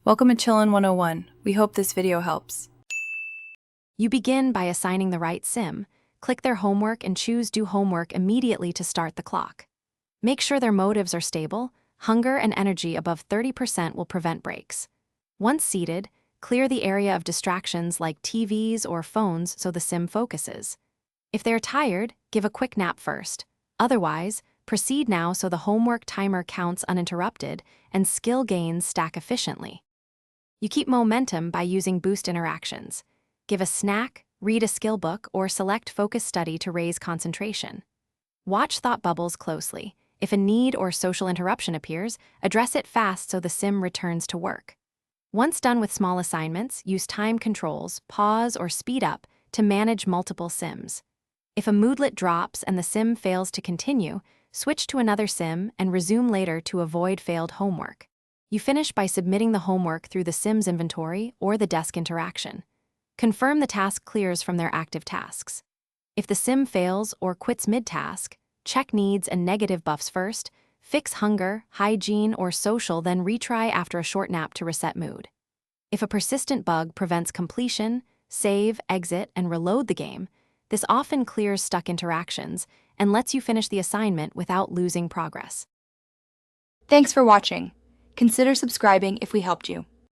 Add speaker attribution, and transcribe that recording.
Speaker 1: Welcome to Chillin' 101. We hope this video helps.
Speaker 2: You begin by assigning the right sim. Click their homework and choose Do Homework immediately to start the clock. Make sure their motives are stable. Hunger and energy above 30% will prevent breaks. Once seated, clear the area of distractions like TVs or phones so the sim focuses. If they are tired, give a quick nap first. Otherwise, proceed now so the homework timer counts uninterrupted and skill gains stack efficiently. You keep momentum by using boost interactions. Give a snack, read a skill book, or select focus study to raise concentration. Watch thought bubbles closely. If a need or social interruption appears, address it fast so the sim returns to work. Once done with small assignments, use time controls, pause, or speed up to manage multiple sims. If a moodlet drops and the sim fails to continue, switch to another sim and resume later to avoid failed homework. You finish by submitting the homework through the Sims inventory or the desk interaction. Confirm the task clears from their active tasks. If the sim fails or quits mid-task, check needs and negative buffs first, fix hunger, hygiene, or social, then retry after a short nap to reset mood. If a persistent bug prevents completion, save, exit, and reload the game, this often clears stuck interactions and lets you finish the assignment without losing progress.
Speaker 3: Thanks for watching. Consider subscribing if we helped you.